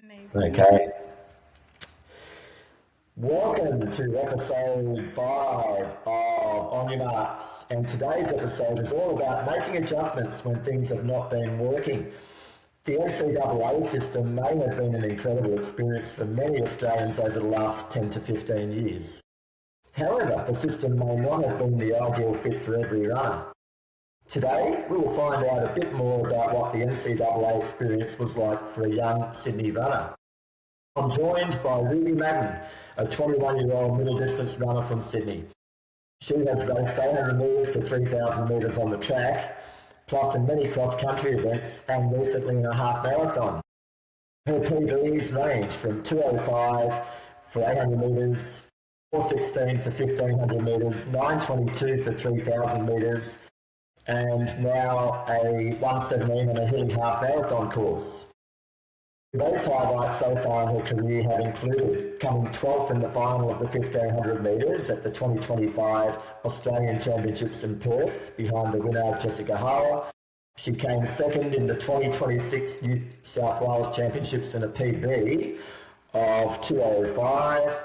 Amazing. Okay. Welcome to episode 5 of On Your Marks. And today's episode is all about making adjustments when things have not been working. The NCAA system may have been an incredible experience for many Australians over the last 10 to 15 years. However, the system may not have been the ideal fit for every runner. Today, we will find out a bit more about what the NCAA experience was like for a young Sydney runner. I'm joined by Ruby Madden, a 21-year-old middle distance runner from Sydney. She has raced 800 metres to 3,000 metres on the track, plus in many cross-country events and recently in a half marathon. Her PBs range from 2:05 for 800 metres, 4:16 for 1,500 metres, 9:22 for 3,000 metres, and now a 1:17 on a hilly half marathon course. Those highlights so far in her career have included coming 12th in the final of the 1,500 metres at the 2025 Australian Championships in Perth, behind the winner Jessica Hara. She came second in the 2026 New South Wales Championships in a PB of 2:05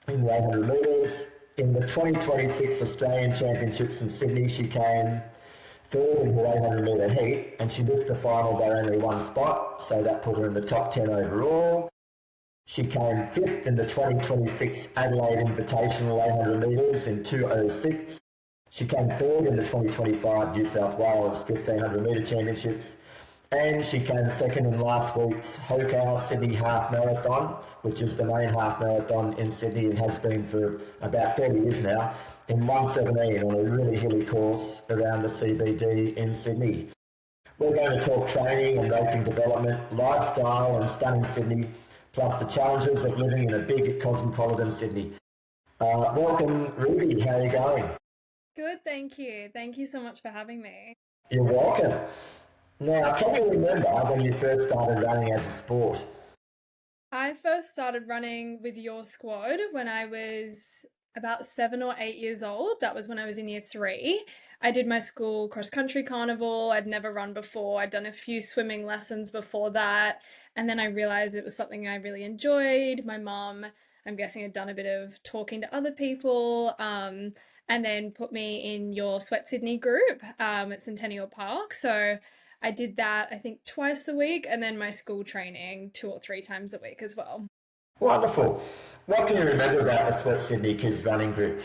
in the 800 metres. In the 2026 Australian Championships in Sydney, she came third in her 800 metre heat, and she missed the final by only one spot, so that put her in the top 10 overall. She came fifth in the 2026 Adelaide Invitational 800 metres in 2:06. She came third in the 2025 New South Wales 1,500 metre championships, and she came second in last week's Hokow Sydney Half Marathon, which is the main half marathon in Sydney and has been for about 30 years now, in 1:17 on a really hilly course around the CBD in Sydney. We're going to talk training and racing development, lifestyle and stunning Sydney, plus the challenges of living in a big cosmopolitan Sydney. Welcome, Ruby. How are you going? Good, thank you. Thank you so much for having me. You're welcome. Now, can you remember when you first started running as a sport? I first started running with your squad when I was about 7 or 8 years old. That was when I was in year 3. I did my school cross-country carnival. I'd never run before. I'd done a few swimming lessons before that. And then I realized it was something I really enjoyed. My mum, I'm guessing, had done a bit of talking to other people, and then put me in your Sweat Sydney group at Centennial Park. So I did that, I think, twice a week, and then my school training 2 or 3 times a week as well. Wonderful. What can you remember about the Sweat Sydney Kids running group?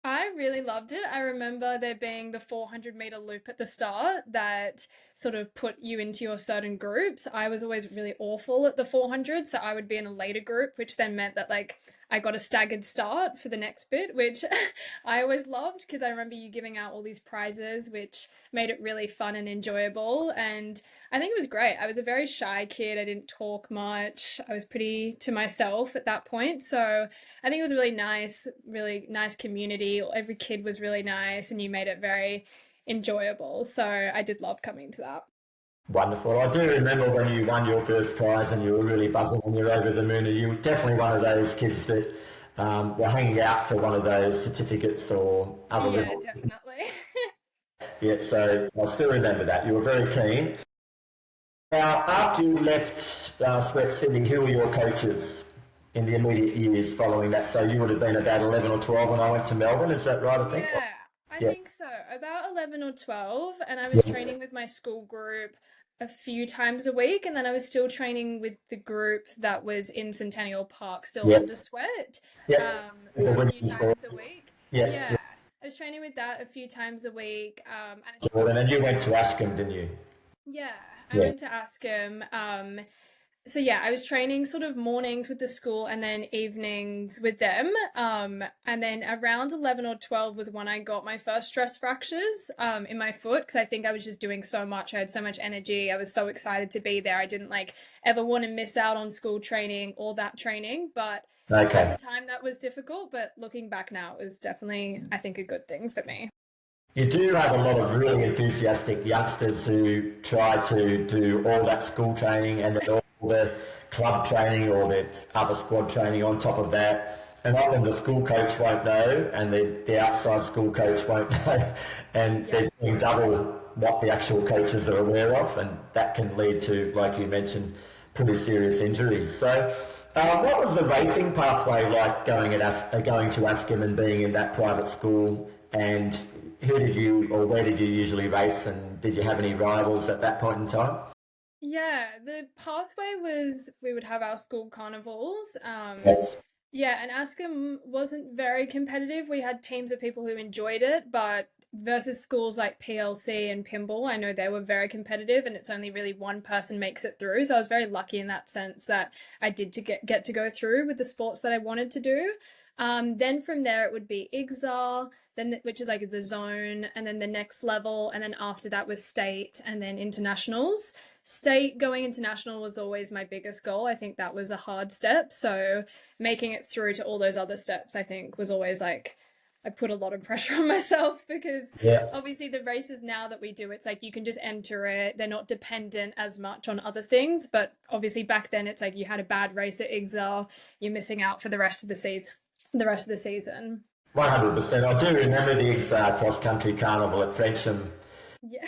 I really loved it. I remember there being the 400-meter loop at the start that sort of put you into your certain groups. I was always really awful at the 400, so I would be in a later group, which then meant that I got a staggered start for the next bit, which I always loved because I remember you giving out all these prizes, which made it really fun and enjoyable. And I think it was great. I was a very shy kid. I didn't talk much. I was pretty to myself at that point. So I think it was really nice community. Every kid was really nice and you made it very enjoyable. So I did love coming to that. Wonderful. I do remember when you won your first prize and you were really buzzing and you were over the moon. And you were definitely one of those kids that were hanging out for one of those certificates or other Yeah, little... definitely. Yeah, so I still remember that. You were very keen. Now, after you left Sweat Sydney, who were your coaches in the immediate years following that? So you would have been about 11 or 12 when I went to Melbourne, is that right, I think? Yeah, I Yeah. think so. About 11 or 12, and I was Yeah. training with my school group a few times a week, and then I was still training with the group that was in Centennial Park, still Yeah. under Sweat, Yeah. The a few women's sport. times a week. Yeah. Yeah, Yeah. I was training with that a few times a week, Jordan, and you went to Ashcombe, didn't you? yeah, I Yeah. went to ask him. So yeah, I was training sort of mornings with the school and then evenings with them. And then around 11 or 12 was when I got my first stress fractures in my foot because I think I was just doing so much. I had so much energy. I was so excited to be there. I didn't ever want to miss out on school training or that training, but at Okay. the time that was difficult. But looking back now, it was definitely, I think, a good thing for me. You do have a lot of really enthusiastic youngsters who try to do all that school training and then all the club training or the other squad training on top of that. And often the school coach won't know and the outside school coach won't know. And Yeah. they're doing double what the actual coaches are aware of. And that can lead to, like you mentioned, pretty serious injuries. So, what was the racing pathway like going to Askham and being in that private school? And who did you or where did you usually race? And did you have any rivals at that point in time? Yeah, the pathway was we would have our school carnivals. Yes. Yeah, and Askham wasn't very competitive. We had teams of people who enjoyed it, but versus schools like PLC and Pimble, I know they were very competitive, and it's only really one person makes it through. So I was very lucky in that sense that I did to get to go through with the sports that I wanted to do. Then from there it would be IGZAR, then which is like the zone, and then the next level, and then after that was state, and then internationals. State going international was always my biggest goal. I think that was a hard step. So making it through to all those other steps, I think was always like, I put a lot of pressure on myself because Yeah. obviously the races now that we do, it's like you can just enter it. They're not dependent as much on other things. But obviously back then it's like you had a bad race at IGZAR, you're missing out for the rest of the season. 100%. I do remember the cross country carnival at Frensham. Yeah.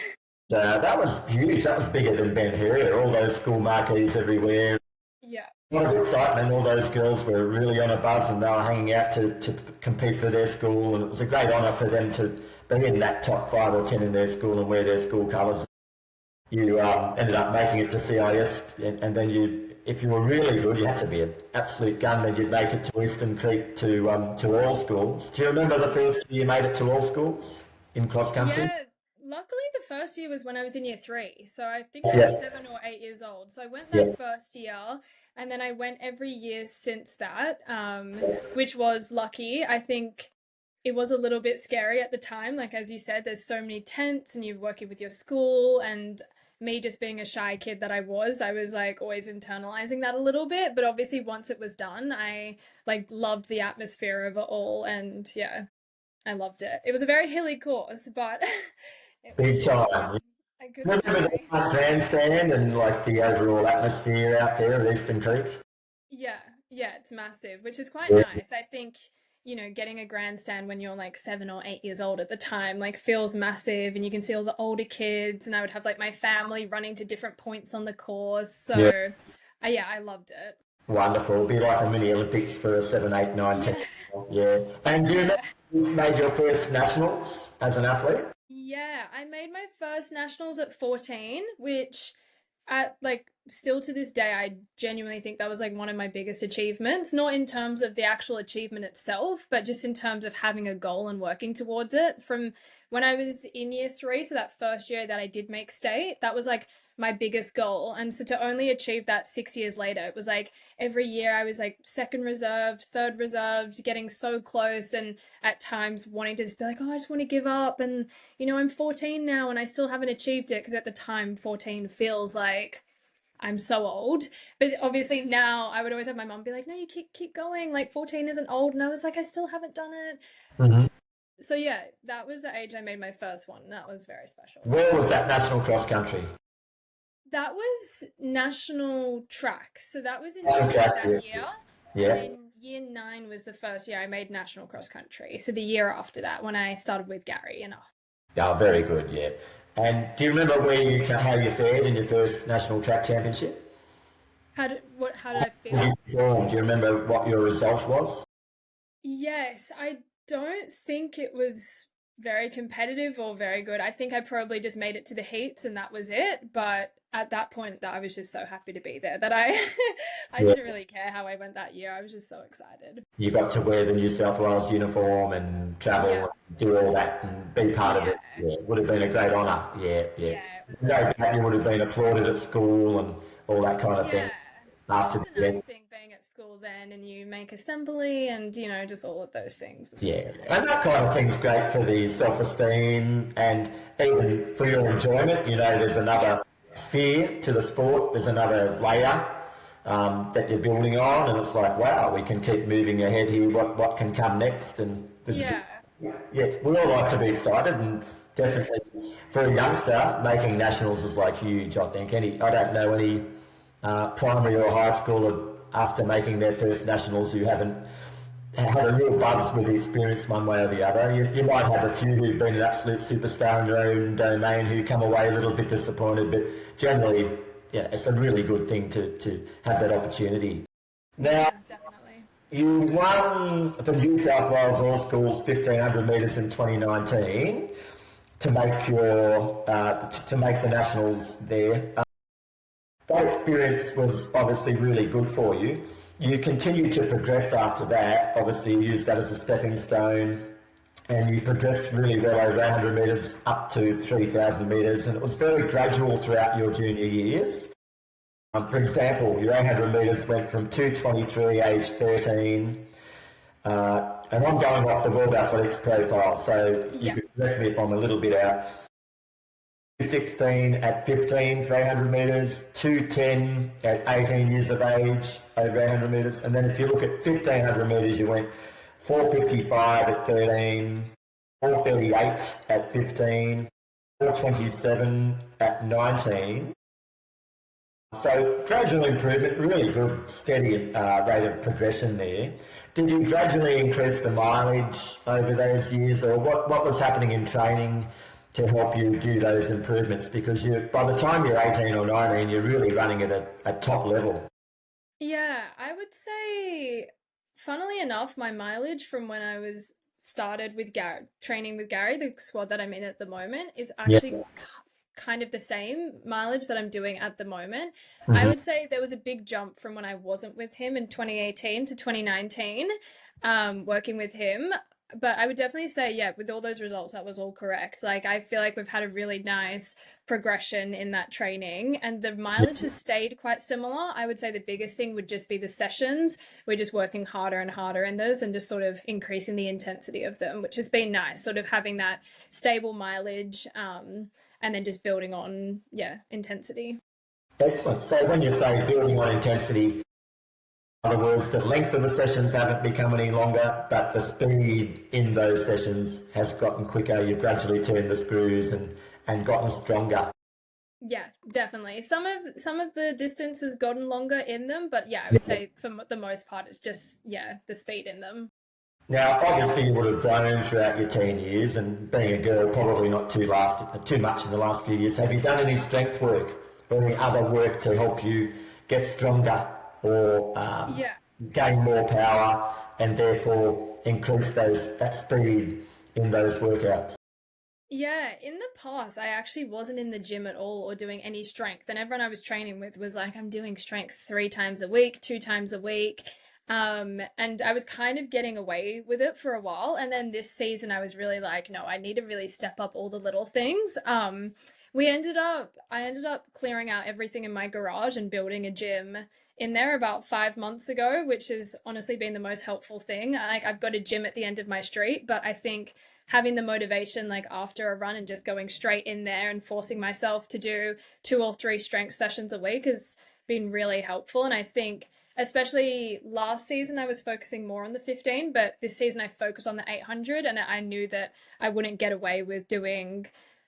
That was huge. That was bigger than Ben Hur. All those school marquees everywhere. Yeah. A lot of excitement. All those girls were really on a buzz and they were hanging out to compete for their school. And it was a great honour for them to be in that top 5 or 10 in their school and wear their school colours. You ended up making it to CIS, and then if you were really good, you had to be an absolute gunman. You'd make it to Eastern Creek to all schools. Do you remember the first year you made it to all schools in cross country? Yeah, luckily the first year was when I was in year 3. So I think I was Yeah, 7 or 8 years old. So I went yeah, that first year and then I went every year since that, which was lucky. I think it was a little bit scary at the time. Like, as you said, there's so many tents and you're working with your school, and me just being a shy kid that I was like always internalizing that a little bit. But obviously once it was done, I like loved the atmosphere of it all. And yeah, I loved it. It was a very hilly course, but it big was time. a good Remember the story. grandstand and like the overall atmosphere out there at Eastern Creek? Yeah, yeah, it's massive, which is quite Yeah. nice. I think, getting a grandstand when you're like 7 or 8 years old at the time, like feels massive, and you can see all the older kids, and I would have like my family running to different points on the course. Yeah. So, yeah, I loved it. Wonderful. It'll be like a mini Olympics for a 7, 8, 9, 10. Yeah, Yeah. And do you remember yeah. you made your first nationals as an athlete? Yeah, I made my first nationals at 14, which at like still to this day I genuinely think that was like one of my biggest achievements, not in terms of the actual achievement itself, but just in terms of having a goal and working towards it. From when I was in year 3, so that first year that I did make state, that was like my biggest goal. And so to only achieve that 6 years later, it was like every year I was like second reserved, third reserved, getting so close, and at times wanting to just be like, oh, I just want to give up. And I'm 14 now and I still haven't achieved it, because at the time 14 feels like I'm so old. But obviously now I would always have my mom be like, no, you keep going. Like 14 isn't old. And I was like, I still haven't done it. Hmm. So yeah, that was the age I made my first one. That was very special. Where was that national cross country? That was national track. So that was in National Sydney track, yeah. that year. And Yeah. then year 9 was the first year I made national cross country. So the year after that, when I started with Gary, Oh, very good, yeah. And do you remember how you fared in your first national track championship? how did I When feel? you performed, do you remember what your result was? Yes, I don't think it was very competitive or very good. I think I probably just made it to the heats and that was it. But at that point, that I was just so happy to be there that I I Yeah. didn't really care how I went that year. I was just so excited. You got to wear the New South Wales uniform and travel Yeah, and do all that and be part of yeah, it. Yeah, it would have been a great honour. Yeah, yeah. yeah. It was No so doubt you nice. would have been applauded at school and all that kind of thing Yeah, which after is a the nice event. thing being at school then, and you make assembly and just all of those things was Yeah, really nice. and that kind of thing's great for the self-esteem and even for your enjoyment. There's Yeah, another sphere to the sport. There's another layer that you're building on, and it's like, wow, we can keep moving ahead here. What can come next? And this yeah, is, yeah, we all like to be excited, and definitely for a youngster, making nationals is like huge. I think I don't know any primary or high schooler after making their first nationals who haven't had a real buzz with the experience one way or the other. You might have a few who've been an absolute superstar in their own domain who come away a little bit disappointed, but generally yeah, it's a really good thing to have that opportunity. Now, Yeah, definitely. you won the New South Wales All Schools 1500 metres in 2019 to make your to make the nationals there. That experience was obviously really good for you. You continued to progress after that. Obviously, you used that as a stepping stone, and you progressed really well over 100 metres up to 3,000 metres, and it was very gradual throughout your junior years. For example, your 800 metres went from 223 age 13, and I'm going off the World Athletics profile, so you Yeah. could correct me if I'm a little bit out. 16 at 15 for 800 metres, 210 at 18 years of age over 800 metres, and then if you look at 1500 metres, you went 455 at 13, 438 at 15, 427 at 19. So gradual improvement, really good, steady rate of progression there. Did you gradually increase the mileage over those years, or what was happening in training to help you do those improvements? Because by the time you're 18 or 19, you're really running at a top level. Yeah, I would say, funnily enough, my mileage from when I was started with Gary, training with Gary, the squad that I'm in at the moment, is Yeah. actually kind of the same mileage that I'm doing at the moment. I Hmm. would say there was a big jump from when I wasn't with him in 2018 to 2019, working with him. But I would definitely say, yeah, with all those results, that was all correct. Like, I feel like we've had a really nice progression in that training, and the mileage has stayed quite similar. I would say the biggest thing would just be the sessions. We're just working harder and harder in those and just sort of increasing the intensity of them, which has been nice, sort of having that stable mileage. And then just building on, yeah, intensity. Excellent. So when you say building on intensity, in other words, the length of the sessions haven't become any longer, but the speed in those sessions has gotten quicker. You've gradually turned the screws and gotten stronger. Yeah, definitely. Some of the distance has gotten longer in them, but yeah, I would say for the most part, it's just, yeah, the speed in them. Now, obviously, you would have grown throughout your teen years, and being a girl, probably not too much in the last few years. Have you done any strength work or any other work to help you get stronger or Yeah. gain more power and therefore increase that speed in those workouts? Yeah, in the past, I actually wasn't in the gym at all or doing any strength. And everyone I was training with was like, I'm doing strength 3 times a week, 2 times a week. And I was kind of getting away with it for a while. And then this season, I was really like, no, I need to really step up all the little things. I ended up clearing out everything in my garage and building a gym in there about 5 months ago, which has honestly been the most helpful thing. Like, I've got a gym at the end of my street, but I think having the motivation like after a run and just going straight in there and forcing myself to do 2 or 3 strength sessions a week has been really helpful. And I think especially last season I was focusing more on the 15, but this season I focused on the 800, and I knew that I wouldn't get away with doing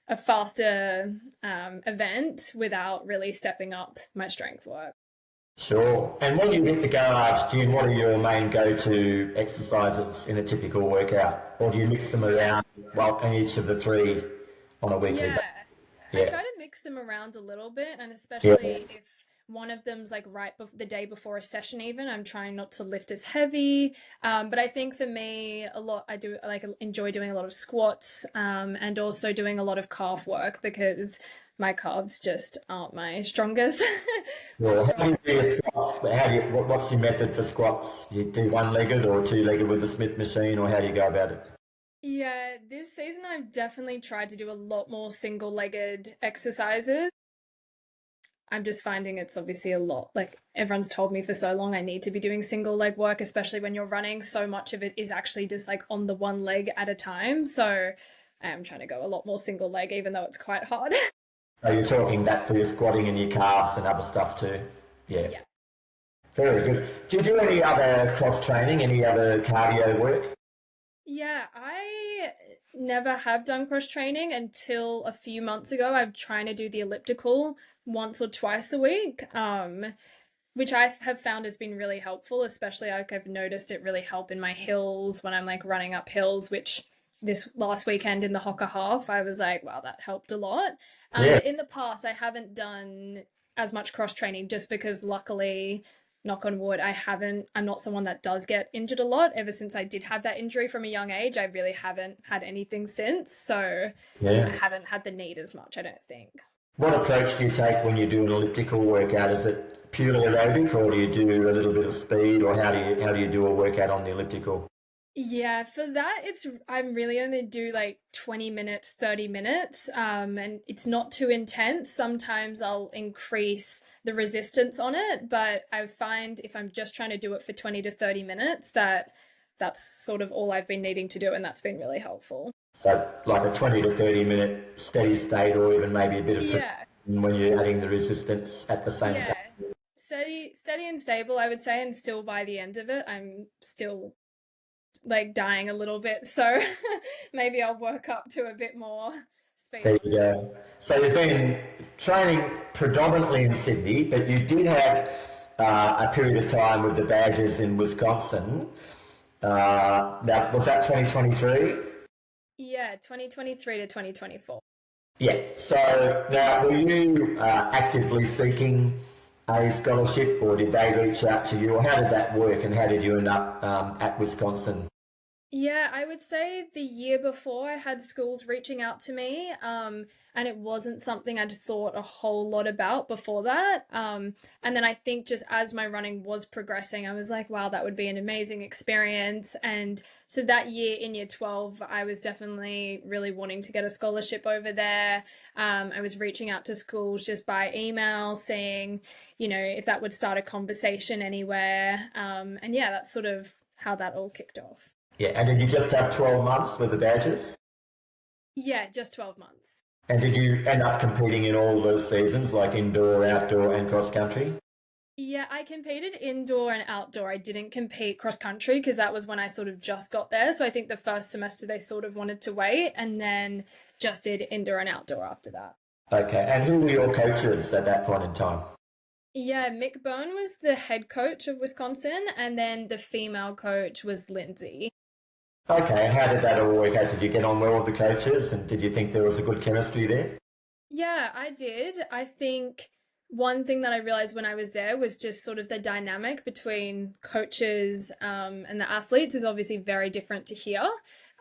a faster event without really stepping up my strength work. Sure. And when you hit the garage gym, what are your main go-to exercises in a typical workout? Or do you mix them Yeah. around, well, in each of the three on a weekly Yeah, basis? I Yeah. try to mix them around a little bit, and Yeah. especially if one of them's like the day before a session, even I'm trying not to lift as heavy. But I think for me, a lot I do like enjoy doing a lot of squats, and also doing a lot of calf work because my calves just aren't my strongest my Well, how do you strongest do your point. squats? What's your method for squats? You do one-legged or two-legged with the Smith machine, or how do you go about it? Yeah, this season I've definitely tried to do a lot more single-legged exercises. I'm just finding it's obviously a lot. Like everyone's told me for so long, I need to be doing single leg work, especially when you're running. So much of it is actually just like on the one leg at a time. So I am trying to go a lot more single leg, even though it's quite hard. So you're talking that for your squatting and your calves and other stuff too? Yeah. Yeah. Very good. Do you do any other cross training, any other cardio work? Yeah, I never have done cross training until a few months ago. I'm trying to do the elliptical once or twice a week. Which I have found has been really helpful, especially like I've noticed it really help in my hills when I'm like running up hills, which this last weekend in the Hocker Half, I was like, wow, that helped a lot. Yeah. But in the past, I haven't done as much cross training just because luckily, knock on wood, I'm not someone that does get injured a lot. Ever since I did have that injury from a young age, I really haven't had anything since. So I Yeah. haven't had the need as much, I don't think. What approach do you take when you do an elliptical workout? Is it purely aerobic, or do you do a little bit of speed, or how do you do a workout on the elliptical? Yeah, for that I'm really only do like 20 minutes, 30 minutes, and it's not too intense. Sometimes I'll increase the resistance on it, but I find if I'm just trying to do it for 20 to 30 minutes that's sort of all I've been needing to do, and that's been really helpful. So like a 20 to 30 minute steady state, or even maybe a bit of Yeah. progression when you're adding the resistance at the same Yeah. time. Steady and stable, I would say, and still by the end of it, I'm still like dying a little bit. So maybe I'll work up to a bit more speed There on you it. go. So you've been training predominantly in Sydney, but you did have a period of time with the Badgers in Wisconsin. Was that 2023? Yeah, 2023 to 2024. Yeah. So now, were you actively seeking a scholarship, or did they reach out to you, or how did that work, and how did you end up at Wisconsin? Yeah, I would say the year before I had schools reaching out to me, and it wasn't something I'd thought a whole lot about before that. And then I think just as my running was progressing, I was like, wow, that would be an amazing experience. And so that year in year 12, I was definitely really wanting to get a scholarship over there. I was reaching out to schools just by email, seeing, if that would start a conversation anywhere. And yeah, that's sort of how that all kicked off. Yeah. And did you just have 12 months with the Badgers? Yeah, just 12 months. And did you end up competing in all those seasons, like indoor, outdoor, and cross country? Yeah, I competed indoor and outdoor. I didn't compete cross country because that was when I sort of just got there. So I think the first semester they sort of wanted to wait and then just did indoor and outdoor after that. Okay. And who were your coaches at that point in time? Yeah, Mick Byrne was the head coach of Wisconsin, and then the female coach was Lindsay. Okay. And how did that all work out? Did you get on well with the coaches, and did you think there was a good chemistry there? Yeah, I did. I think one thing that I realized when I was there was just sort of the dynamic between coaches and the athletes is obviously very different to here.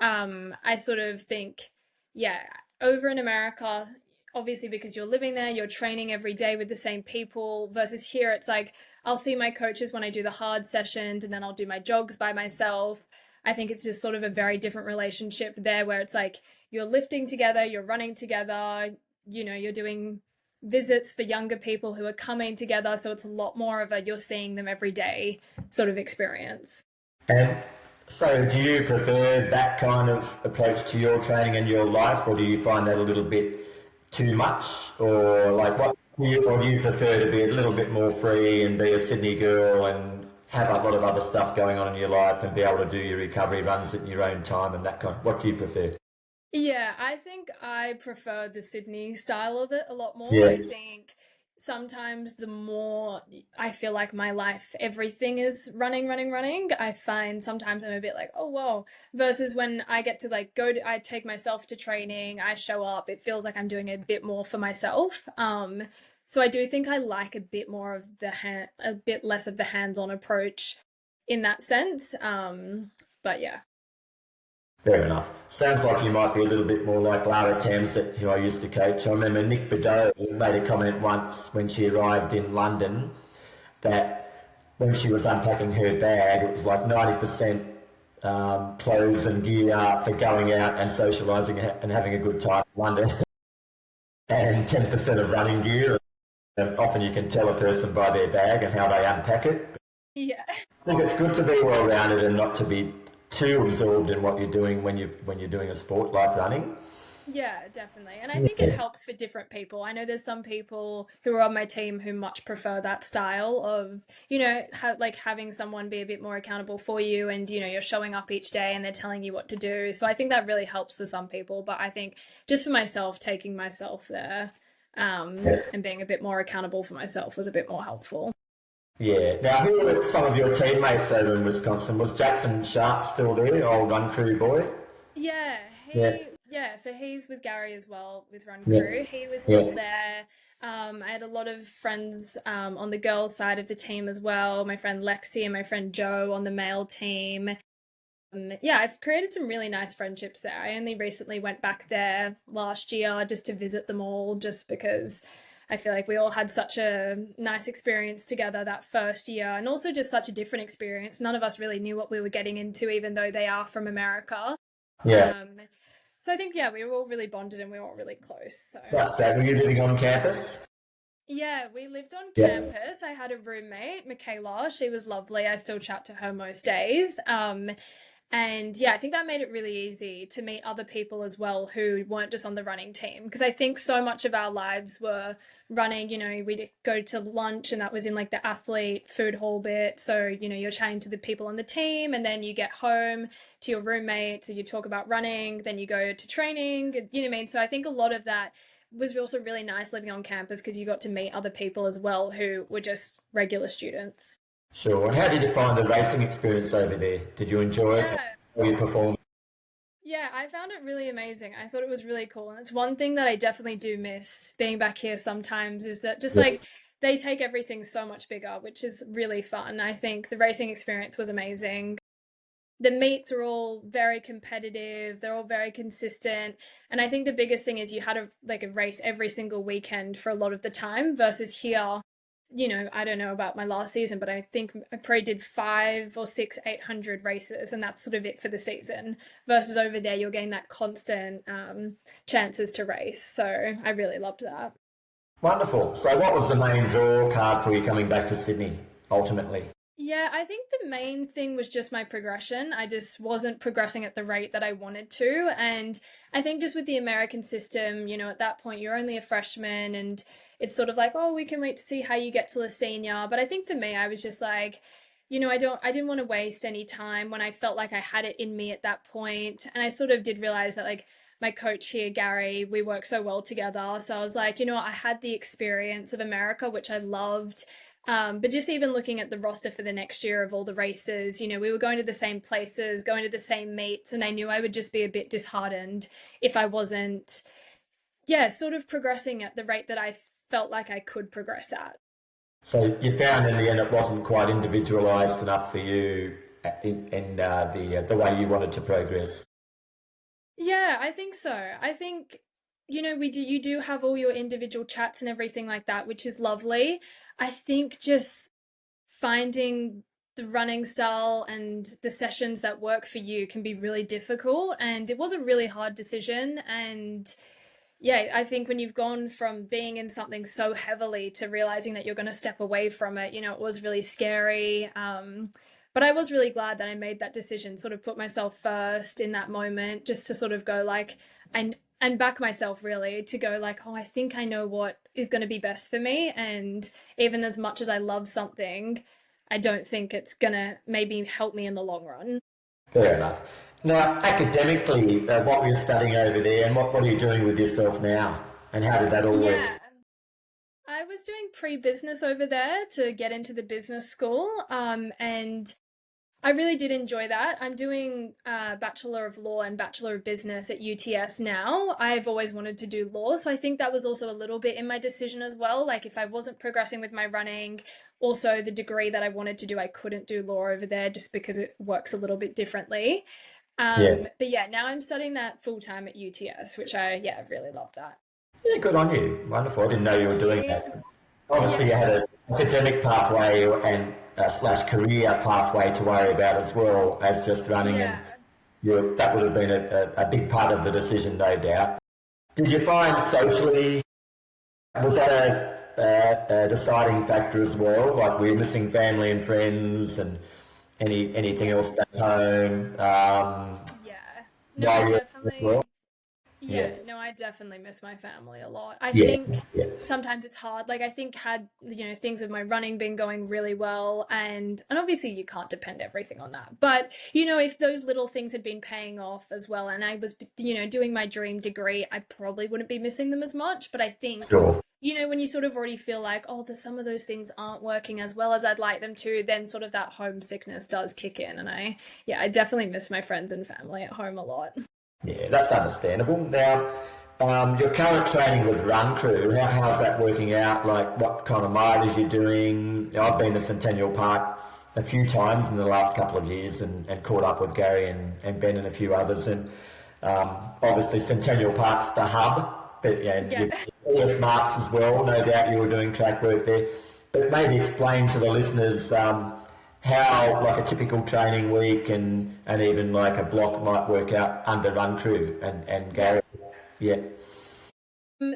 I sort of think, yeah, over in America, obviously because you're living there, you're training every day with the same people, versus here, it's like I'll see my coaches when I do the hard sessions and then I'll do my jogs by myself. I think it's just sort of a very different relationship there where it's like you're lifting together, you're running together, you're doing visits for younger people who are coming together. So it's a lot more of a you're seeing them every day sort of experience. And so, do you prefer that kind of approach to your training and your life, or do you find that a little bit too much, or like or do you prefer to be a little bit more free and be a Sydney girl and have a lot of other stuff going on in your life and be able to do your recovery runs at your own time and that kind of, what do you prefer? Yeah, I think I prefer the Sydney style of it a lot more. Yeah. I think sometimes the more I feel like my life, everything is running, running, running, I find sometimes I'm a bit like, oh, whoa. Versus when I get to like I take myself to training, I show up, it feels like I'm doing a bit more for myself. So I do think I like a bit more of a bit less of the hands-on approach in that sense. But yeah. Fair enough. Sounds like you might be a little bit more like Lara Tamsett, who I used to coach. I remember Nick Beddoe made a comment once when she arrived in London that when she was unpacking her bag, it was like 90% clothes and gear for going out and socialising and having a good time in London, and 10% of running gear. And often you can tell a person by their bag and how they unpack it. Yeah. I think it's good to be well rounded and not to be too absorbed in what you're doing when you're doing a sport like running. Yeah, definitely. And I think it helps for different people. I know there's some people who are on my team who much prefer that style of, like having someone be a bit more accountable for you and, you're showing up each day and they're telling you what to do. So I think that really helps for some people. But I think just for myself, taking myself there and being a bit more accountable for myself was a bit more helpful. Yeah. Now, who were some of your teammates over in Wisconsin? Was Jackson Sharp still there, old run crew boy? Yeah, Yeah. Yeah, so he's with Gary as well with Run Yeah, Crew. He was yeah, still there. I had a lot of friends on the girls' side of the team as well. My friend Lexi and my friend Joe on the male team. Yeah, I've created some really nice friendships there. I only recently went back there last year just to visit them all, just because I feel like we all had such a nice experience together that first year, and also just such a different experience. None of us really knew what we were getting into, even though they are from America. yeah. Um, so I think, yeah, we were all really bonded and we were all really close. So That's it was great. Were really you living nice. on campus? Yeah, we lived on Yeah, campus. I had a roommate, Michaela. She was lovely. I still chat to her most days. And yeah, I think that made it really easy to meet other people as well who weren't just on the running team. Because I think so much of our lives were running, we'd go to lunch and that was in like the athlete food hall bit. So, you're chatting to the people on the team and then you get home to your roommate. So you talk about running, then you go to training, you know what I mean? So I think a lot of that was also really nice living on campus because you got to meet other people as well who were just regular students. sure. And how did you find the racing experience over there? Did you enjoy it? Yeah, How you performed? yeah, I found it really amazing. I thought it was really cool. And it's one thing that I definitely do miss being back here sometimes is that just Yeah, like they take everything so much bigger, which is really fun. I think the racing experience was amazing. The meets are all very competitive, they're all very consistent. And I think the biggest thing is you had a race every single weekend for a lot of the time versus here, I don't know about my last season, but I think I probably did 5 or 6 800 races, and that's sort of it for the season. Versus over there, you're getting that constant chances to race. So I really loved that. wonderful. So, what was the main draw card for you coming back to Sydney ultimately? Yeah, I think the main thing was just my progression. I just wasn't progressing at the rate that I wanted to. And I think just with the American system, at that point you're only a freshman and it's sort of like, oh, we can wait to see how you get to a senior. But I think for me, I was just like, I didn't want to waste any time when I felt like I had it in me at that point. And I sort of did realize that like my coach here, Gary, we work so well together. So I was like, I had the experience of America, which I loved. But just even looking at the roster for the next year of all the races, we were going to the same places, going to the same meets, and I knew I would just be a bit disheartened if I wasn't, yeah, sort of progressing at the rate that I felt like I could progress at. So, you found in the end it wasn't quite individualised enough for you in the way you wanted to progress. Yeah, I think so. I think, you do have all your individual chats and everything like that, which is lovely. I think just finding the running style and the sessions that work for you can be really difficult. And it was a really hard decision. And yeah, I think when you've gone from being in something so heavily to realizing that you're going to step away from it, it was really scary. But I was really glad that I made that decision, sort of put myself first in that moment, just to sort of go like, and back myself really to go like, oh, I think I know what is going to be best for me. And even as much as I love something, I don't think it's going to maybe help me in the long run. Fair enough. Now, academically, what were you studying over there and what are you doing with yourself now? And how did that all work? Yeah, I was doing pre-business over there to get into the business school, and I really did enjoy that. I'm doing Bachelor of Law and Bachelor of Business at UTS now. I've always wanted to do law, so I think that was also a little bit in my decision as well. Like if I wasn't progressing with my running, also the degree that I wanted to do, I couldn't do law over there just because it works a little bit differently. Yeah. But yeah, now I'm studying that full time at UTS, which I yeah really love that. Yeah, good on you. Wonderful. I didn't know you were Thank doing you. that. Obviously, you Yeah, had an academic pathway and slash career pathway to worry about as well as just running, and yeah. that would have been a big part of the decision, no doubt. Did you find socially, was that a deciding factor as well? Like, were you missing family and friends and anything Yeah, else back home yeah. No, I while you were as well? definitely, Yeah, yeah, no, I definitely miss my family a lot. I yeah, think yeah. sometimes it's hard. Like I think had, things with my running been going really well and obviously you can't depend everything on that. But, if those little things had been paying off as well and I was, doing my dream degree, I probably wouldn't be missing them as much. But I think, Sure. when you sort of already feel like, oh, some of those things aren't working as well as I'd like them to, then sort of that homesickness does kick in. And yeah, I definitely miss my friends and family at home a lot. Yeah, that's understandable. Now, your current training with Run Crew, how's that working out? Like, what kind of mileage you're doing? I've been to Centennial Park a few times in the last couple of years and caught up with Gary and Ben and a few others. And obviously, Centennial Park's the hub, but and Yeah. you've EF marks as well. No doubt you were doing track work there. But maybe explain to the listeners how like a typical training week and even like a block might work out under Run Crew and Yeah. Gary. Yeah,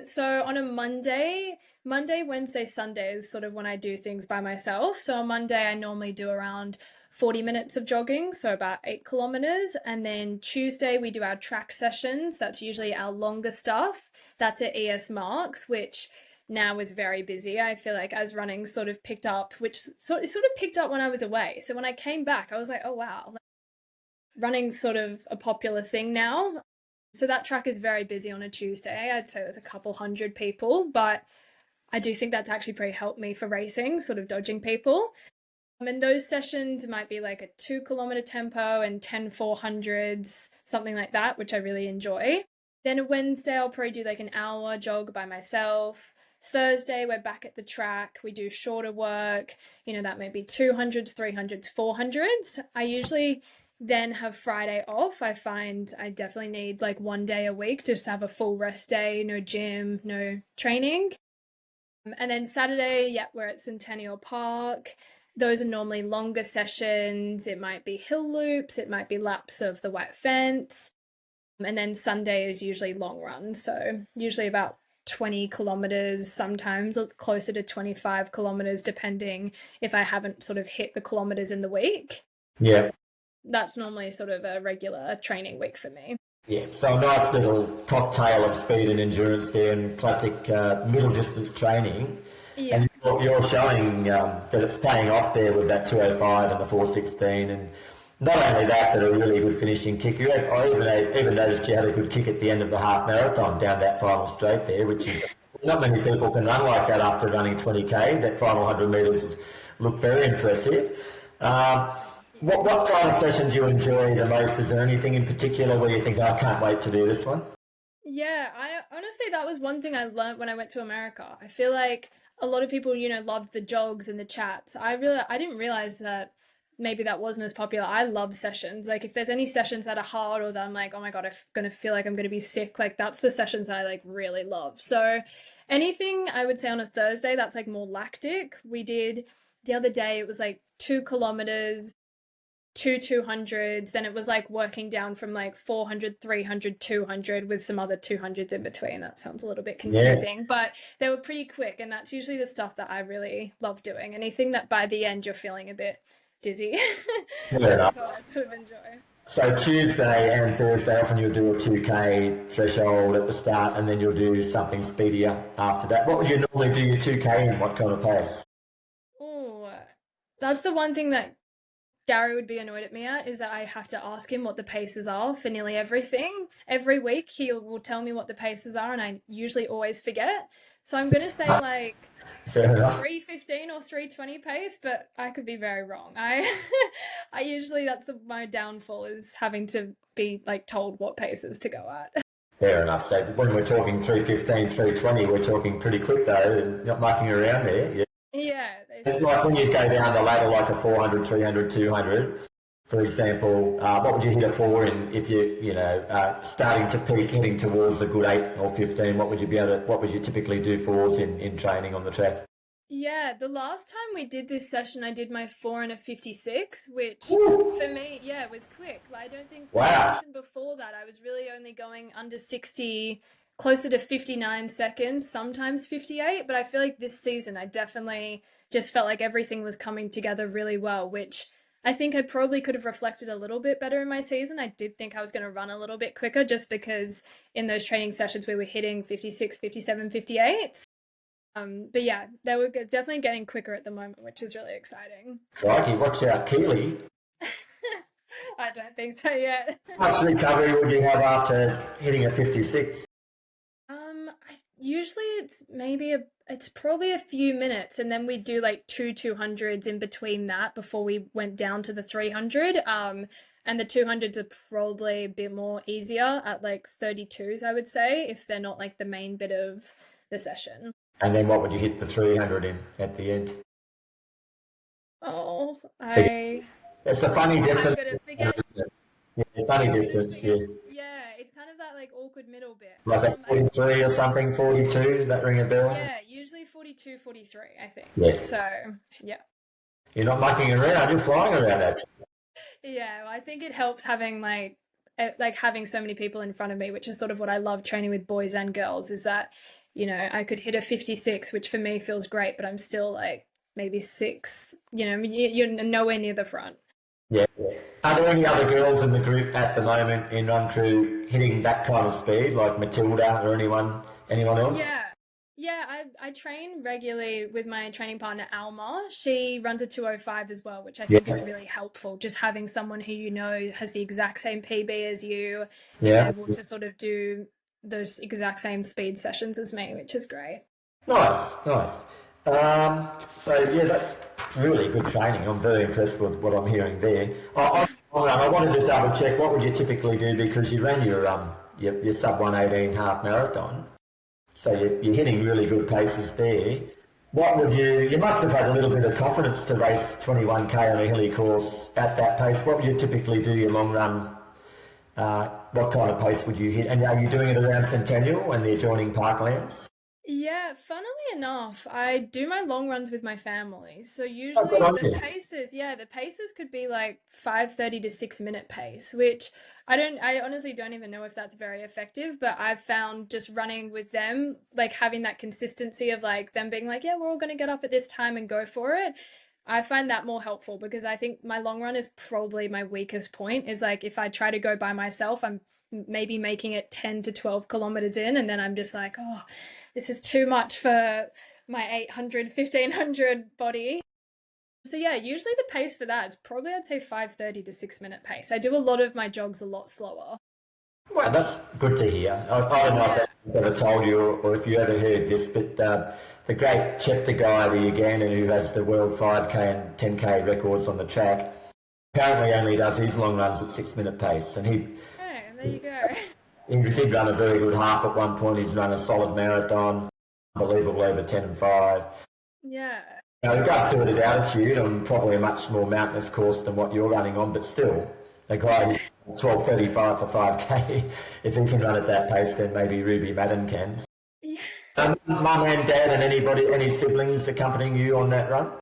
So on a Monday, Wednesday, Sunday is sort of when I do things by myself. So on Monday, I normally do around 40 minutes of jogging, so about 8 kilometers. And then Tuesday, we do our track sessions. That's usually our longer stuff. That's at ES Marks, which now is very busy. I feel like as running sort of picked up, which sort of picked up when I was away. So when I came back, I was like, oh wow, running's sort of a popular thing now. So that track is very busy on a Tuesday. I'd say there's a couple hundred people, but I do think that's actually pretty helped me for racing, sort of dodging people. And those sessions might be like a 2 kilometer tempo and 10 400s, something like that, which I really enjoy. Then a Wednesday, I'll probably do like an hour jog by myself. Thursday, we're back at the track. We do shorter work. That may be 200s, 300s, 400s. I usually then have Friday off. I find I definitely need like 1 day a week just to have a full rest day, no gym, no training. And then Saturday, yeah, we're at Centennial Park. Those are normally longer sessions. It might be hill loops, it might be laps of the white fence. And then Sunday is usually long runs. So usually about 20 kilometers, sometimes closer to 25 kilometers, depending if I haven't sort of hit the kilometers in the week. yeah, That's normally sort of a regular training week for me. yeah. So a nice little cocktail of speed and endurance there and classic middle distance training. Yeah. And you're showing that it's paying off there with that 205 and the 416 and not only that, but a really good finishing kick. I even noticed you had a good kick at the end of the half marathon down that final straight there, which is not many people can run like that after running 20k. That final 100 metres looked very impressive. What kind of sessions do you enjoy the most? Is there anything in particular where you think, I can't wait to do this one? Yeah, I honestly, that was one thing I learned when I went to America. I feel like a lot of people, loved the jogs and the chats. I didn't realize that maybe that wasn't as popular. I love sessions. Like if there's any sessions that are hard or that I'm like, oh my God, I'm gonna feel like I'm gonna be sick, like that's the sessions that I like really love. So anything I would say on a Thursday that's like more lactic. We did the other day, it was like 2 kilometers, 200s, then it was like working down from like 400, 300, 200 with some other 200s in between. That sounds a little bit Yeah, confusing, but they were pretty quick, and that's usually the stuff that I really love doing. Anything that by the end you're feeling a bit dizzy. fair That's enough. what I sort of enjoy. So Tuesday and Thursday, often you'll do a 2k threshold at the start, and then you'll do something speedier after that. What would you normally do your 2k in? What kind of pace? Oh, that's the one thing that Gary would be annoyed at me at, is that I have to ask him what the paces are for nearly everything. Every week he will tell me what the paces are, and I usually always forget. So I'm gonna say like Fair enough. 3:15 or 3:20 pace, but I could be very wrong. I I usually that's my downfall, is having to be like told what paces to go at. Fair enough. So when we're talking 3:15, 3:20, we're talking pretty quick though, and not mucking around there. Yeah. Yeah, they It's sort of like when you go down the ladder like a 400, 300, 200, for example, what would you hit a four in if starting to peak, heading towards a good 8 or 15, what would you typically do fours in training on the track? Yeah, the last time we did this session, I did my 4 and a 56, which for me, yeah, it was quick. Like, I don't think the Wow. season before that, I was really only going under 60, closer to 59 seconds, sometimes 58. But I feel like this season, I definitely just felt like everything was coming together really well, which I think I probably could have reflected a little bit better in my season. I did think I was going to run a little bit quicker just because in those training sessions we were hitting 56, 57, 58. But yeah, they were definitely getting quicker at the moment, which is really exciting. Crikey, watch out, Keely. I don't think so yet. How much recovery would you have after hitting a 56? Usually it's maybe it's probably a few minutes, and then we do like two 200s in between that before we went down to the 300. And the 200s are probably a bit more easier at like 32s, I would say, if they're not like the main bit of the session. And then what would you hit the 300 in at the end? Oh, Forget. It's a funny I've distance. got to forget. Yeah, funny I've got to distance, forget. yeah. Yeah, it's kind of that like awkward middle bit. Like a I 43 or something, 42, that ring a bell? Yeah, usually 42, 43, I think. Yeah. So, yeah. You're not mucking around, you're flying around that. Yeah, I think it helps having like having so many people in front of me, which is sort of what I love training with boys and girls, is that, I could hit a 56, which for me feels great, but I'm still like maybe six, I mean, you're nowhere near the front. Yeah. Are there any other girls in the group at the moment in Run Crew hitting that kind of speed, like Matilda or anyone else? Yeah. Yeah, I train regularly with my training partner Alma. She runs a 205 as well, which I think is Yeah. really helpful. Just having someone who has the exact same PB as you, is Yeah. able to sort of do those exact same speed sessions as me, which is great. Nice, nice. So yeah, that's really good training. I'm very impressed with what I'm hearing there. I wanted to double check. What would you typically do because you ran your sub 118 half marathon, so you're hitting really good paces there. What would you must have had a little bit of confidence to race 21k on a hilly course at that pace. What would you typically do your long run? What kind of pace would you hit? And are you doing it around Centennial and the adjoining parklands? Yeah, funnily enough, I do my long runs with my family. So Oh, good usually on the you. paces, yeah, the paces could be like 5:30 to 6 minute pace, which I honestly don't even know if that's very effective, but I've found just running with them, like having that consistency of like them being like, yeah, we're all going to get up at this time and go for it. I find that more helpful because I think my long run is probably my weakest point, is like if I try to go by myself, I'm maybe making it 10 to 12 kilometers in, and then I'm just like, oh, this is too much for my 800, 1500 body. So yeah, usually the pace for that is probably, I'd say, 5:30 to 6 minute pace. I do a lot of my jogs a lot slower. Well, that's good to hear. I don't know if Yeah. I've ever told you or if you ever heard this, but the great Chepta guy, the Ugandan who has the world 5k and 10k records on the track, apparently only does his long runs at 6 minute pace. And Oh, there you go. he did run a very good half at one point. He's run a solid marathon, unbelievable over 10 and 5. Yeah. He got through it at altitude on probably a much more mountainous course than what you're running on, but still, a guy Yeah. who's 12:35 for 5k, if he can run at that pace, then maybe Ruby Madden can. Yeah. Mum and dad and any siblings accompanying you on that run?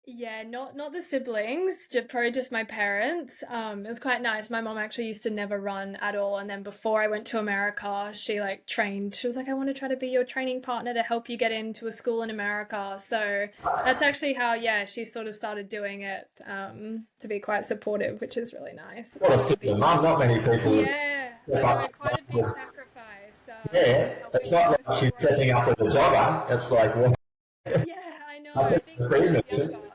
Yeah, not the siblings, probably just my parents. It was quite nice. My mom actually used to never run at all, and then before I went to America, she like trained. She was like, "I want to try to be your training partner to help you get into a school in America." So that's actually how, yeah, she sort of started doing it, to be quite supportive, which is really nice. It's What a like a super big, mum. Not many people yeah, step I up know, to quite a big mum. sacrifice, Yeah, it's helping me not with like she's all stepping this. up with a jogger. It's like, well, Yeah, I know. I I think think the when I free was mission. younger,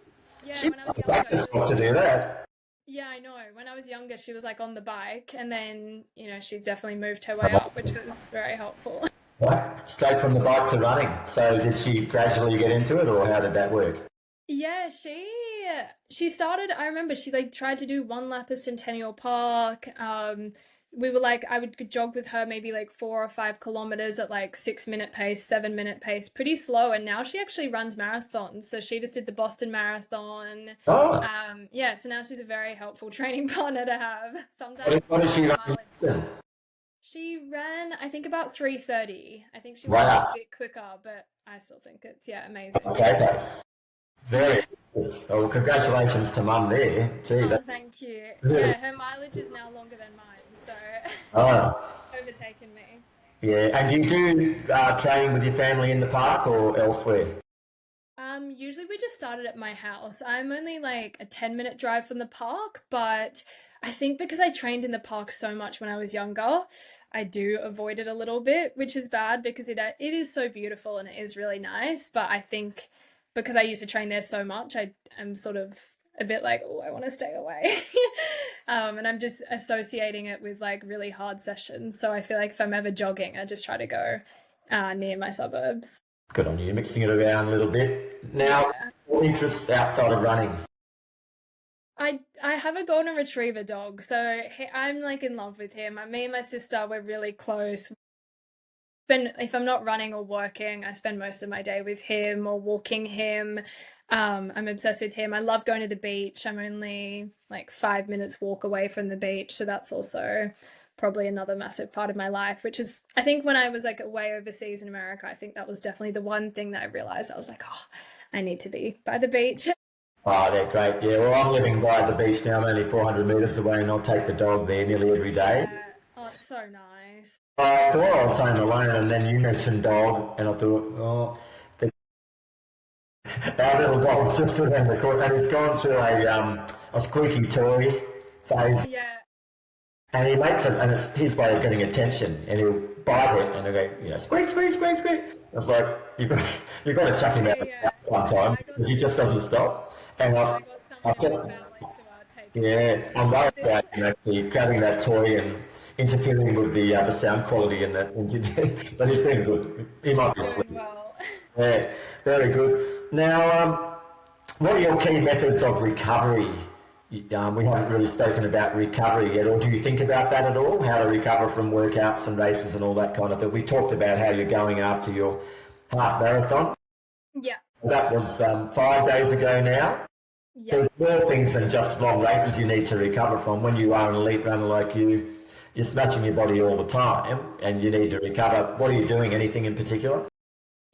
yeah, She when I must was have younger, practiced not to do that. yeah, I know. When I was younger, she was like on the bike, and then, she definitely moved her way up, which was very helpful. Right, straight from the bike to running. So did she gradually get into it, or how did that work? Yeah, she started, I remember she like tried to do one lap of Centennial Park. We were like, I would jog with her maybe like 4 or 5 kilometers at like 6 minute pace, 7 minute pace, pretty slow. And now she actually runs marathons. So she just did the Boston Marathon. Oh, Yeah, so now she's a very helpful training partner to have. what Sometimes what did the she run? mileage. She ran, I think, about 3:30. I think she went a Wow. bit quicker, but I still think it's, yeah, amazing. Okay, that's very good. Well, congratulations to mum there. Gee, Oh, that's thank you. really. Yeah, her mileage is now longer than mine, so she's Oh, sort of overtaken me. yeah. And do you do training with your family in the park or elsewhere? Usually we just started at my house. I'm only like a 10-minute drive from the park, but I think because I trained in the park so much when I was younger, I do avoid it a little bit, which is bad because it is so beautiful and it is really nice. But I think because I used to train there so much, I am sort of a bit like, oh, I want to stay away. And I'm just associating it with like really hard sessions. So I feel like if I'm ever jogging, I just try to go near my suburbs. Good on you, mixing it around a little bit. Now, Yeah. what interests outside of running? I have a golden retriever dog, so I'm like in love with him. Me and my sister, we're really close. Spend if I'm not running or working, I spend most of my day with him or walking him. I'm obsessed with him. I love going to the beach. I'm only like 5 minutes walk away from the beach, so that's also probably another massive part of my life, which is I think when I was like away overseas in America, I think that was definitely the one thing that I realized I was like, oh, I need to be by the beach. Oh, they're great. Yeah, well, I'm living by the beach now. I'm only 400 metres away, and I'll take the dog there nearly every day. Yeah. Oh, it's so nice. I thought I was home alone, and then you mentioned dog, and I thought, oh, our little dog's just around the corner, and he's gone through a squeaky toy phase, Yeah. and he makes it, and it's his way of getting attention, and he'll bite it, and he'll go, squeak, squeak, squeak, squeak. It's like, you've got to chuck him Yeah, out yeah. sometimes, I got because he just doesn't stop. And yeah, I got I someone in just, my family to take him away yeah, when I I'm started worried this. about him actually grabbing that toy and interfering with the sound quality and that, but he's been good. He might He's be doing asleep. well. Yeah, very good. Now, what are your key methods of recovery? We haven't really spoken about recovery yet, or do you think about that at all? How to recover from workouts and races and all that kind of thing? We talked about how you're going after your half marathon. Yeah, That was 5 days ago now. yeah. There's more things than just long races you need to recover from. When you are an elite runner like you, you're smashing your body all the time and you need to recover. What are you doing? Anything in particular?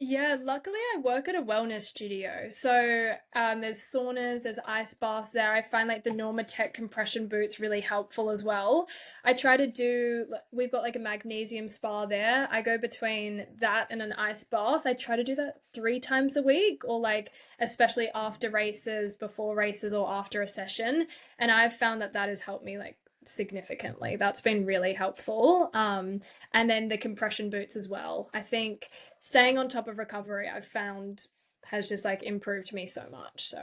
Yeah, luckily I work at a wellness studio. So there's saunas, there's ice baths there. I find like the Normatec compression boots really helpful as well. I try to do, we've got like a magnesium spa there. I go between that and an ice bath. I try to do that 3 times a week or like, especially after races, before races, or after a session. And I've found that that has helped me like significantly. That's been really helpful. And then the compression boots as well. I think staying on top of recovery, I've found has just like improved me so much. So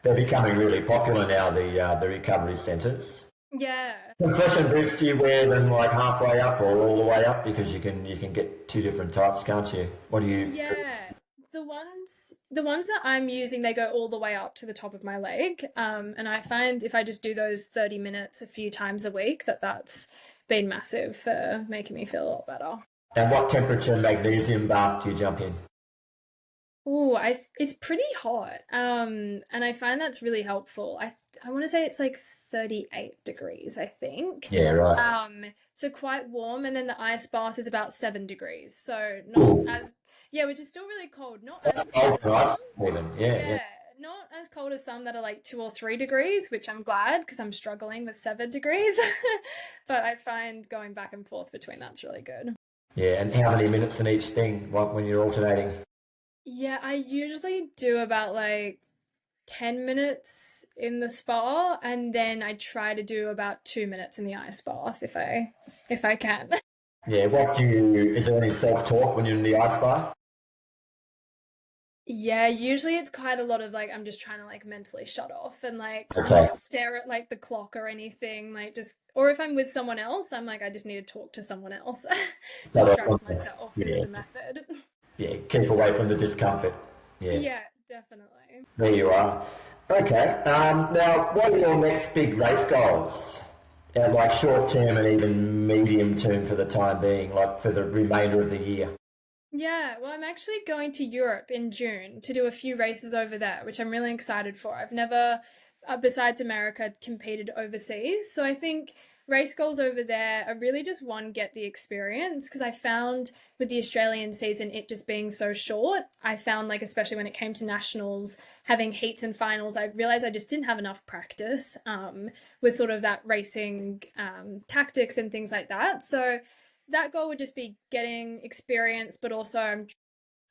They're becoming really popular now, the recovery centres. yeah, Compression boots, do you wear them like halfway up or all the way up? Because you can get two different types, can't you? What do you? yeah. The ones that I'm using, they go all the way up to the top of my leg. And I find if I just do those 30 minutes a few times a week, that's been massive for making me feel a lot better. And what temperature magnesium bath do you jump in? Oh, it's pretty hot. And I find that's really helpful. I want to say it's like 38 degrees, I think. Yeah, right. So quite warm, and then the ice bath is about 7 degrees. So not Ooh, as yeah, which is still really cold. Not as that's cold cold as for ice some. even. Yeah, yeah. Yeah, not as cold as some that are like 2 or 3 degrees, which I'm glad because I'm struggling with 7 degrees. But I find going back and forth between that's really good. Yeah, and how many minutes in each thing when you're alternating? Yeah, I usually do about like 10 minutes in the spa, and then I try to do about 2 minutes in the ice bath if I can. Yeah, is there any self-talk when you're in the ice bath? Yeah, usually it's quite a lot of like I'm just trying to like mentally shut off and like Okay. not stare at like the clock or anything, like just or if I'm with someone else, I'm like I just need to talk to someone else. Distract myself is Yeah, the method. yeah, keep away from the discomfort. Yeah, Yeah, definitely. there you are. Okay, now what are your next big race goals? Like short term and even medium term for the time being, like for the remainder of the year? Yeah, well, I'm actually going to Europe in June to do a few races over there, which I'm really excited for. I've never, besides America, competed overseas. So I think race goals over there are really just one, get the experience. Because I found with the Australian season, it just being so short, I found like, especially when it came to nationals, having heats and finals, I realized I just didn't have enough practice with sort of that racing tactics and things like that. So that goal would just be getting experience, but also I'm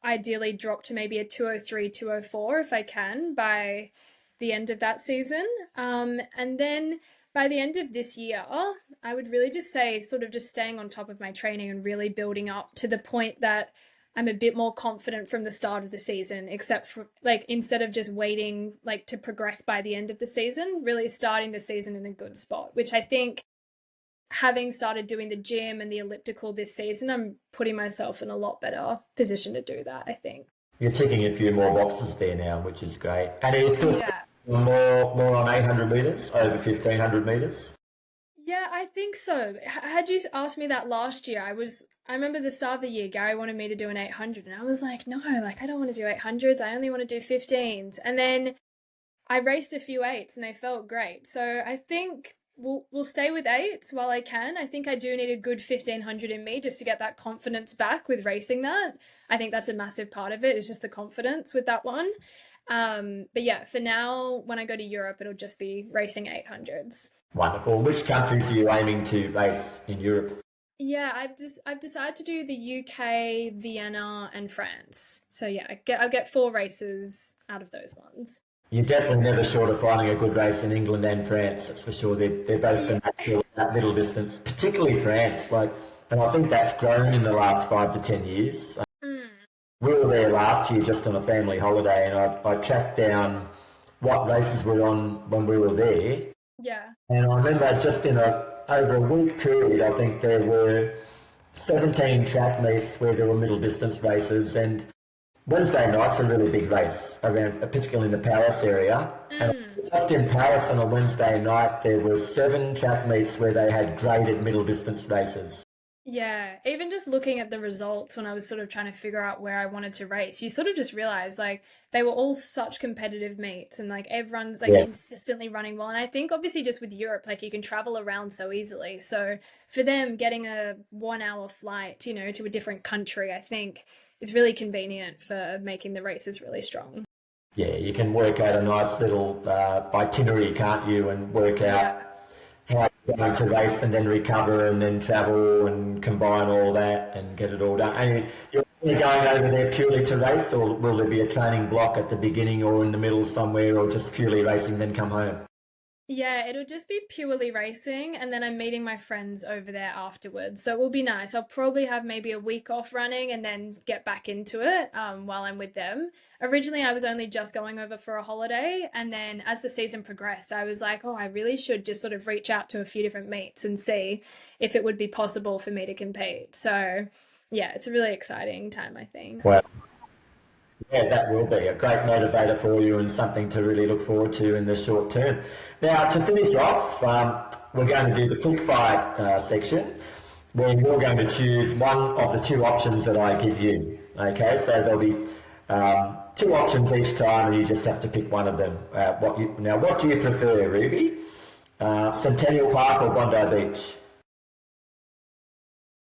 ideally drop to maybe a 203, 204 if I can by the end of that season. And then by the end of this year, I would really just say sort of just staying on top of my training and really building up to the point that I'm a bit more confident from the start of the season, except for like instead of just waiting like to progress by the end of the season, really starting the season in a good spot, which I think having started doing the gym and the elliptical this season, I'm putting myself in a lot better position to do that, I think. You're ticking a few more boxes there now, which is great. And are you still Yeah. more on 800 metres, over 1500 metres? Yeah, I think so. Had you asked me that last year, I remember the start of the year, Gary wanted me to do an 800 and I was like, no, like I don't want to do 800s. I only want to do 15s. And then I raced a few eights and they felt great. So I think we'll stay with eights while I can. I think I do need a good 1500 in me just to get that confidence back with racing that. I think that's a massive part of it. It's just the confidence with that one. But yeah, for now, when I go to Europe, it'll just be racing 800s. Wonderful. Which countries are you aiming to race in Europe? Yeah, I've decided to do the UK, Vienna, and France. So yeah, I'll get 4 races out of those ones. You're definitely never short of finding a good race in England and France, that's for sure. They're both Yeah. fanatical at that middle distance, particularly France. And I think that's grown in the last 5 to 10 years. Mm, We were there last year just on a family holiday, and I tracked down what races were on when we were there. yeah. And I remember just in over a week period, I think there were 17 track meets where there were middle distance races, and Wednesday night's a really big race around, particularly in the Paris area. And Mm. just in Paris on a Wednesday night, there were 7 track meets where they had graded middle distance races. Yeah, even just looking at the results when I was sort of trying to figure out where I wanted to race, you sort of just realize like they were all such competitive meets and like everyone's like Yeah, consistently running well. And I think obviously just with Europe, like you can travel around so easily. So for them, getting a 1 hour flight, to a different country, I think is really convenient for making the races really strong. yeah, you can work out a nice little itinerary, can't you, and work Yeah. out how you're going to race and then recover and then travel and combine all that and get it all done. And you're only going over there purely to race, or will there be a training block at the beginning or in the middle somewhere, or just purely racing then come home? Yeah, it'll just be purely racing, and then I'm meeting my friends over there afterwards. So it will be nice. I'll probably have maybe a week off running and then get back into it while I'm with them. Originally, I was only just going over for a holiday, and then as the season progressed, I was like, oh, I really should just sort of reach out to a few different meets and see if it would be possible for me to compete. So yeah, it's a really exciting time, I think. Well, yeah, that will be a great motivator for you and something to really look forward to in the short term. Now, to finish off, we're going to do the quickfire section where you're going to choose one of the 2 options that I give you. Okay, so there'll be 2 options each time, and you just have to pick one of them. What do you prefer, Ruby? Centennial Park or Bondi Beach?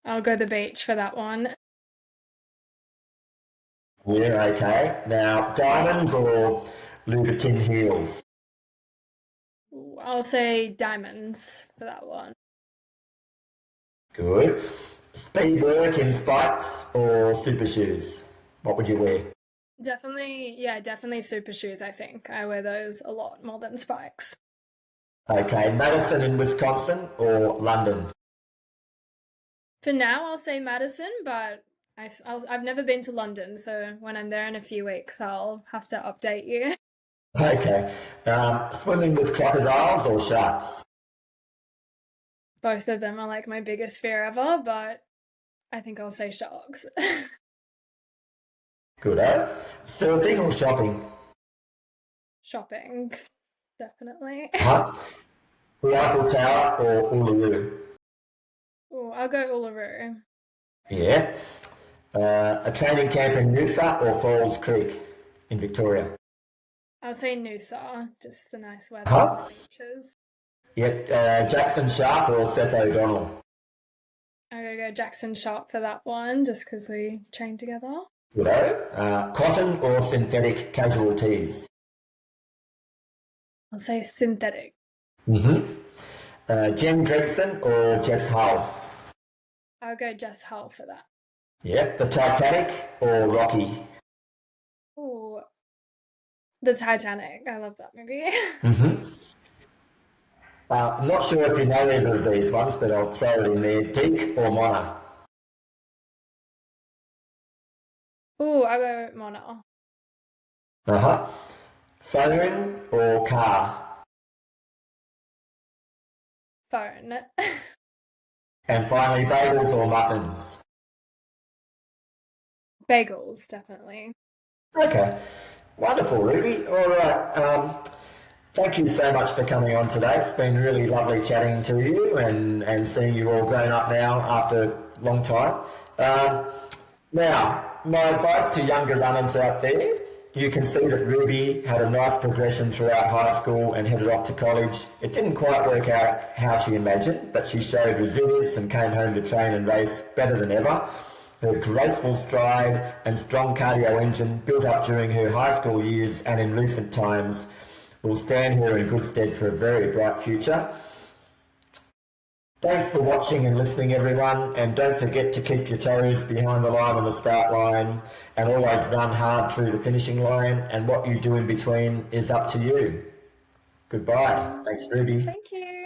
I'll go the beach for that one. Yeah, okay. Now, diamonds or Louboutin heels? Ooh, I'll say diamonds for that one. Good. Speed work in spikes or super shoes? What would you wear? Definitely, yeah, definitely super shoes, I think. I wear those a lot more than spikes. Okay, Madison in Wisconsin or London? For now, I'll say Madison, but I've never been to London, so when I'm there in a few weeks, I'll have to update you. Okay. Swimming with crocodiles or sharks? Both of them are like my biggest fear ever, but I think I'll say sharks. Good, eh? Surfing or shopping? Shopping, definitely. Huh? The Eiffel Tower or Uluru? Oh, I'll go Uluru. Yeah. A training camp in Noosa or Falls Creek in Victoria? I'll say Noosa, just the nice weather and the Huh? beaches. Yep. Jackson Sharp or Seth O'Donnell? I'm gonna go Jackson Sharp for that one, just because we train together. Good, eh? Cotton or synthetic casual tees? I'll say synthetic. Mm-hmm. Jen Gregson or Jess Hull? I'll go Jess Hull for that. Yep. The Titanic or Rocky? Oh, the Titanic. I love that movie. Mm-hmm. I'm not sure if you know either of these ones, but I'll throw it in there. Deke or Mona? Oh, I'll go Mona. Uh-huh. Phone or car? Phone. And finally, bagels or muffins? Bagels, definitely. Okay. Wonderful, Ruby. All right. Thank you so much for coming on today. It's been really lovely chatting to you and seeing you all grown up now after a long time. Um, Now, my advice to younger runners out there, you can see that Ruby had a nice progression throughout high school and headed off to college. It didn't quite work out how she imagined, but she showed resilience and came home to train and race better than ever. Her graceful stride and strong cardio engine built up during her high school years and in recent times will stand her in good stead for a very bright future. Thanks for watching and listening, everyone, and don't forget to keep your toes behind the line on the start line and always run hard through the finishing line, and what you do in between is up to you. Goodbye. Thanks, Ruby. Thank you.